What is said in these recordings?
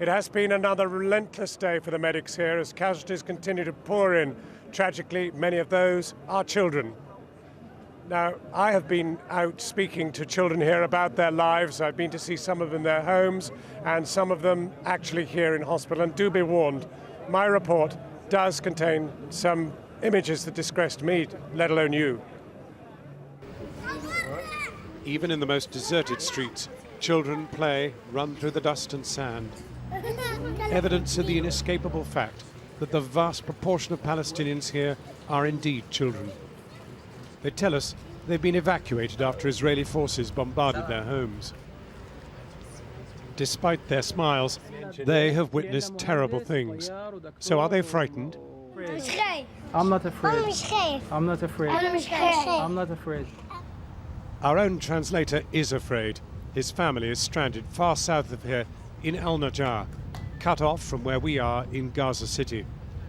It has been another relentless day for the medics here as casualties continue to pour in. Tragically, many of those are children. Now, I have been out speaking to children here about their lives. I've been to see some of them in their homes and some of them actually here in hospital. And do be warned, my report does contain some images that distressed me, let alone you. Even in the most deserted streets, children play, run through the dust and sand. Evidence of the inescapable fact that the vast proportion of Palestinians here are indeed children. They tell us they've been evacuated after Israeli forces bombarded their homes. Despite their smiles, they have witnessed terrible things. So are they frightened? I'm not afraid. I'm not afraid. I'm not afraid. Our own translator is afraid. His family is stranded far south of here in Al-Najjar, cut off from where we are in Gaza City.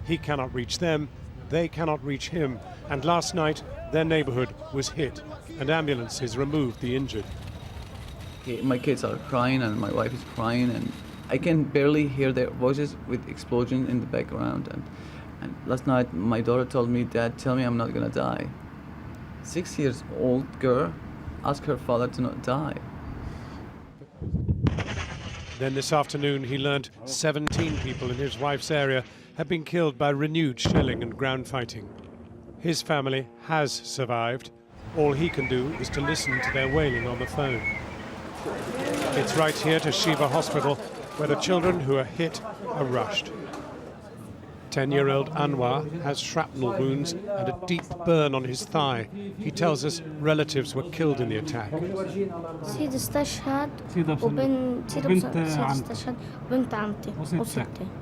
He cannot reach them, they cannot reach him, and last night their neighborhood was hit and ambulances removed the injured. My kids are crying and my wife is crying and I can barely hear their voices with explosion in the background. And last night my daughter told me, "Dad, tell me I'm not gonna die." 6 years old girl asked her father to not die. Then this afternoon he learned 17 people in his wife's area had been killed by renewed shelling and ground fighting. His family has survived. All he can do is to listen to their wailing on the phone. It's right here to Shiva Hospital where the children who are hit are rushed. 10-year-old Anwar has shrapnel wounds and a deep burn on his thigh. He tells us relatives were killed in the attack.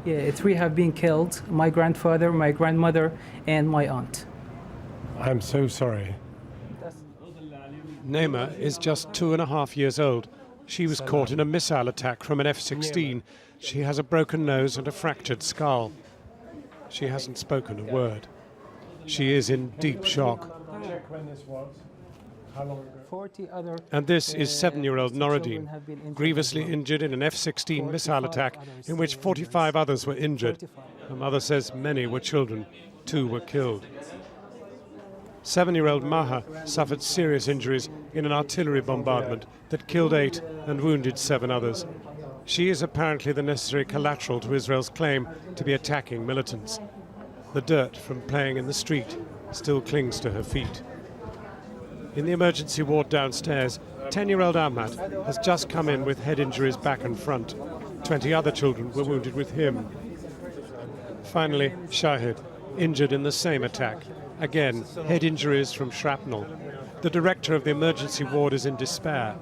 Yeah, 3 have been killed. My grandfather, my grandmother, and my aunt. I'm so sorry. Naima is just 2.5 years old. She was caught in a missile attack from an F-16. She has a broken nose and a fractured skull. She hasn't spoken a word. She is in deep shock. And this is 7-year-old Norwegian, grievously injured in an F-16 missile attack in which 45 others were injured. Her mother says many were children. 2 were killed. 7-year-old Maha suffered serious injuries in an artillery bombardment that killed 8 and wounded 7 others. She is apparently the necessary collateral to Israel's claim to be attacking militants. The dirt from playing in the street still clings to her feet. In the emergency ward downstairs, 10-year-old Ahmad has just come in with head injuries back and front. 20 other children were wounded with him. Finally, Shahid, injured in the same attack. Again, head injuries from shrapnel. The director of the emergency ward is in despair.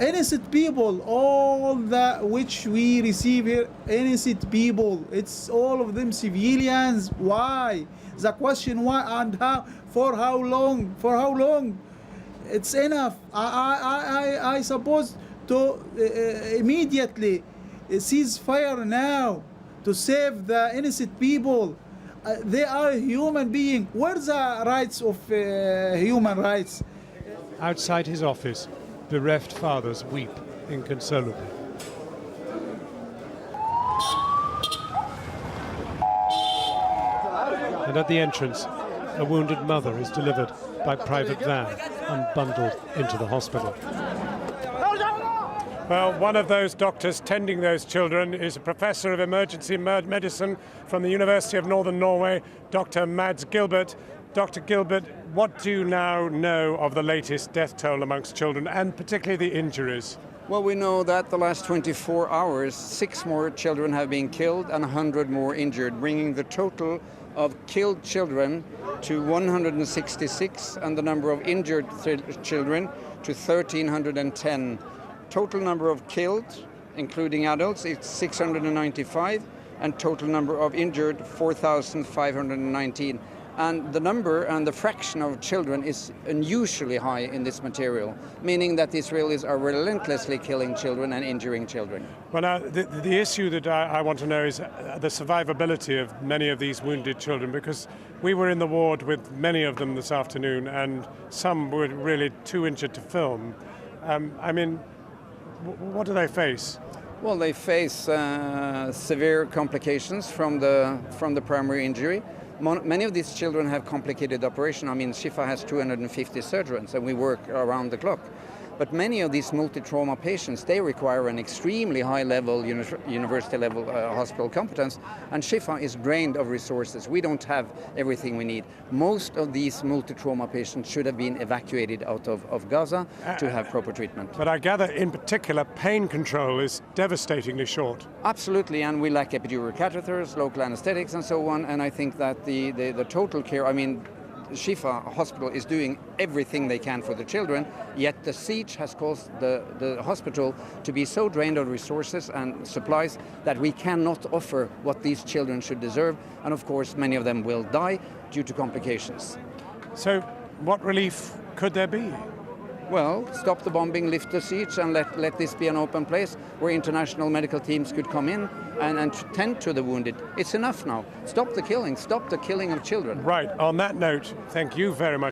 Innocent people, all that which we receive here, innocent people, it's all of them civilians. Why? The question why and how, for how long, it's enough. I suppose to immediately cease fire now to save the innocent people. They are human beings. Where's the rights of human rights? Outside his office, bereft fathers weep inconsolably. And at the entrance, a wounded mother is delivered by private van and bundled into the hospital. Well, one of those doctors tending those children is a professor of emergency medicine from the University of Northern Norway, Dr. Mads Gilbert. Dr. Gilbert, what do you now know of the latest death toll amongst children, and particularly the injuries? Well, we know that the last 24 hours, 6 more children have been killed and 100 more injured, bringing the total of killed children to 166 and the number of injured children to 1,310. Total number of killed, including adults, is 695, and total number of injured, 4,519. And the number and the fraction of children is unusually high in this material, meaning that the Israelis are relentlessly killing children and injuring children. Well, now, the issue that I want to know is the survivability of many of these wounded children, because we were in the ward with many of them this afternoon, and some were really too injured to film. I mean, what do they face? Well, they face severe complications from the primary injury. Many of these children have complicated operation. I mean, Shifa has 250 surgeons, and we work around the clock. But many of these multi-trauma patients, they require an extremely high-level, university-level hospital competence, and Shifa is drained of resources. We don't have everything we need. Most of these multi-trauma patients should have been evacuated out of Gaza to have proper treatment. But I gather, in particular, pain control is devastatingly short. Absolutely, and we lack epidural catheters, local anesthetics, and so on, and I think that the total care, I mean, Shifa Hospital is doing everything they can for the children, yet the siege has caused the hospital to be so drained of resources and supplies that we cannot offer what these children should deserve, and of course many of them will die due to complications. So what relief could there be? Well, stop the bombing, lift the siege, and let this be an open place where international medical teams could come in and tend to the wounded. It's enough now. Stop the killing of children. Right, on that note, thank you very much.